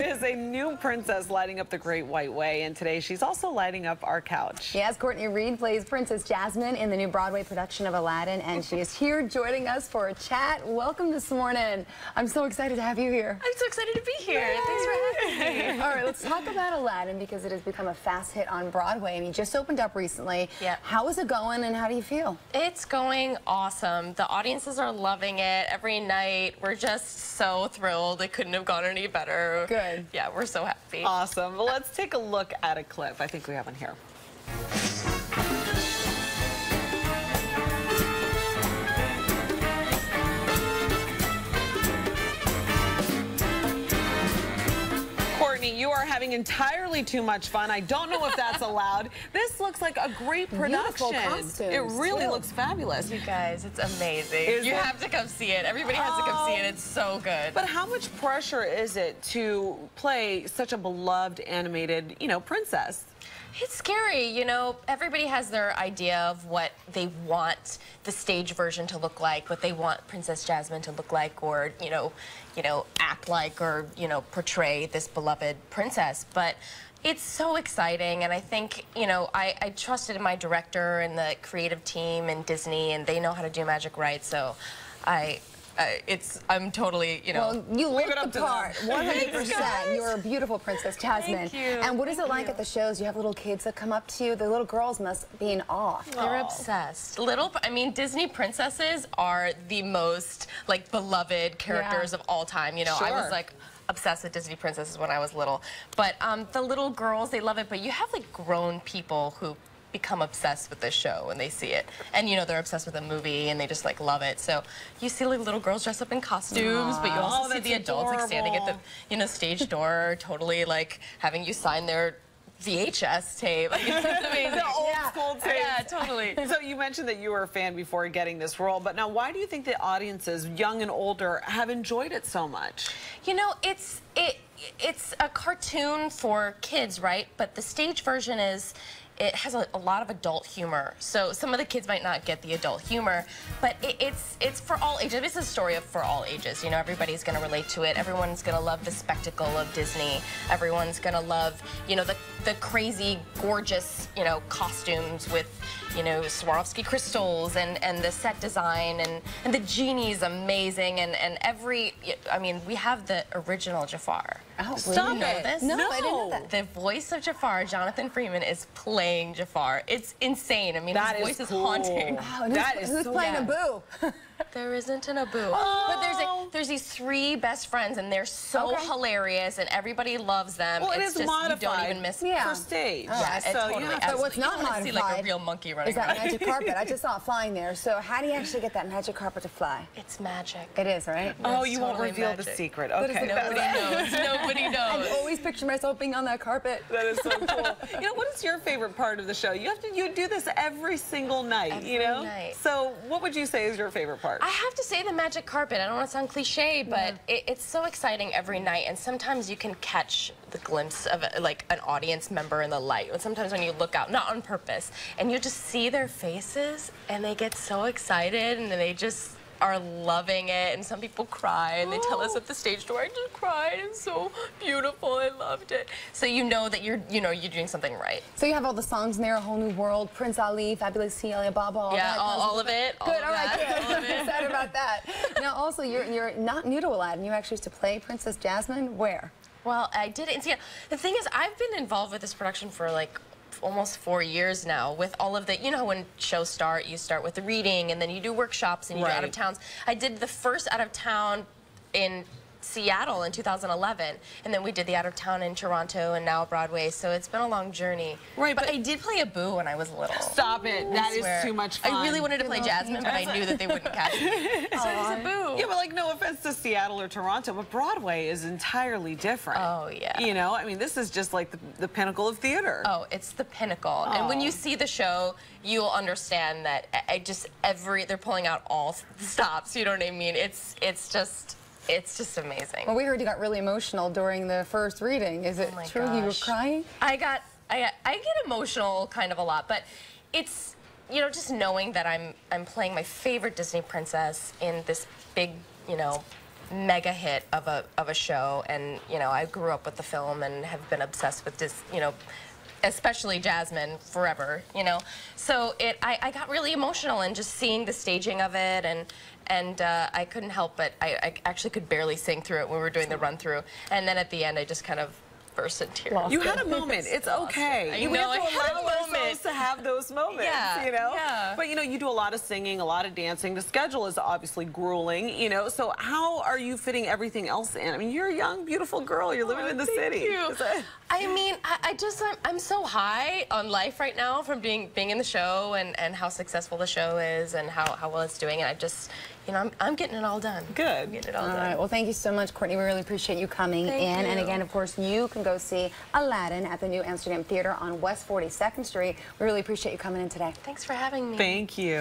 Is a new princess lighting up the Great White Way, and today she's also lighting up our couch. Yes, Courtney Reed plays Princess Jasmine in the new Broadway production of Aladdin, and she is here joining us for a chat. Welcome this morning. I'm so excited to have you here. I'm so excited to be here. Yay. Thanks for having me. All right, let's talk about Aladdin because it has become a fast hit on Broadway, and you just opened up recently. Yeah. How is it going, and how do you feel? It's going awesome. The audiences are loving it every night. We're just so thrilled. It couldn't have gone any better. Good. Yeah, we're so happy. Awesome. Well, let's take a look at a clip. I think we have one here. Courtney, you are having entirely too much fun. I don't know if that's allowed. This looks like a great production. Costumes, it really looks fabulous. You guys, it's amazing. You have to come see it. Everybody has to come see it. It's so good. But how much pressure is it to play such a beloved animated, princess? It's scary, everybody has their idea of what they want the stage version to look like, what they want Princess Jasmine to look like, or, act like, or, portray this beloved princess. But it's so exciting, and I think, I trusted in my director and the creative team and Disney, and they know how to do magic right, so I'm totally, Well, you look the part, 100%. You're a beautiful Princess Jasmine. Thank you. And what is it like at the shows? You have little kids that come up to you. The little girls must be in awe. They're obsessed. Disney princesses are the most, beloved characters of all time. I was, obsessed with Disney princesses when I was little. But the little girls, they love it. But you have, grown people who become obsessed with this show when they see it, and they're obsessed with the movie and they just love it. So you see little girls dressed up in costumes, but you also see the adults standing at the stage door, totally having you sign their VHS tape. It's amazing. The old school tape. Yeah, totally. So you mentioned that you were a fan before getting this role, but now why do you think the audiences, young and older, have enjoyed it so much? It's a cartoon for kids, right? But the stage version it has a lot of adult humor. So some of the kids might not get the adult humor, but it's for all ages. It's a story for all ages. Everybody's going to relate to it. Everyone's going to love the spectacle of Disney. Everyone's going to love, the crazy, gorgeous, costumes with, Swarovski crystals and the set design and the genie's amazing and we have the original Jafar. Oh, Stop it. This? No, I didn't know that. The voice of Jafar, Jonathan Freeman, is playing Jafar. It's insane. His voice is haunting. Oh, who's playing Abu? There isn't an Abu. Oh. But there's these three best friends, and they're so hilarious, and everybody loves them. Well, it's just modified. You don't even miss for stage. Yeah, totally. But what's not modified see a real monkey running is that magic carpet. I just saw it flying there. So how do you actually get that magic carpet to fly? It's magic. It is, right? Oh, you won't reveal the secret. Okay. Nobody knows. Nobody knows. I always picture myself being on that carpet. That is so cool. What is your favorite part of the show? You do this every single night, Every night. So what would you say is your favorite part? I have to say the magic carpet. I don't want to sound cliche, but it's so exciting every night, and sometimes you can catch the glimpse of an audience member in the light. And sometimes when you look out, not on purpose, and you just see their faces, and they get so excited, and they just are loving it, and some people cry, and they tell us at the stage door, I just cried, it's so beautiful, I loved it. So you know that you're doing something right. So you have all the songs in there, A Whole New World, Prince Ali, Fabulous Sea, Alibaba, all that. All of it. Good, all right, good. I'm excited about that. Now also, you're not new to Aladdin, you actually used to play Princess Jasmine, where? Well, I did it in Seattle. The thing is, I've been involved with this production for almost 4 years now, with all of the, when shows start, you start with the reading, and then you do workshops, and you do out-of-towns. I did the first out-of-town in Seattle in 2011, and then we did the out-of-town in Toronto and now Broadway, so it's been a long journey. Right, but I did play Abu when I was little. Stop it. That is too much fun. I really wanted to play Jasmine, but I knew that they wouldn't catch me. So I was Abu. Yeah, but no offense to Seattle or Toronto, but Broadway is entirally different. Oh, yeah. This is just the pinnacle of theater. Oh, it's the pinnacle. And when you see the show, you'll understand that they're pulling out all the stops, you know what I mean? It's just amazing. Well, we heard you got really emotional during the first reading. Is it true you were crying? I get emotional kind of a lot, but it's, just knowing that I'm playing my favorite Disney princess in this big, mega hit of a show, and you know, I grew up with the film and have been obsessed with this, you know, especially Jasmine forever, you know. So I got really emotional and just seeing the staging of it, and I couldn't help but I actually could barely sing through it when we were doing the run through, and then at the end I just kind of burst in tears. You had a moment. It's okay. We have to allow ourselves to have those moments, you know? Yeah. But, you know, you do a lot of singing, a lot of dancing. The schedule is obviously grueling, you know? So how are you fitting everything else in? I mean, you're a young, beautiful girl. You're living in the city. You. I mean, I'm so high on life right now from being in the show and how successful the show is and how well it's doing. And I just, you know, I'm getting it all done. Good. I'm getting it all done. All right. Well, thank you so much, Courtney. We really appreciate you coming in. And again, of course, you can go see Aladdin at the New Amsterdam Theater on West 42nd Street. We really appreciate you coming in today. Thanks for having me. Thank you.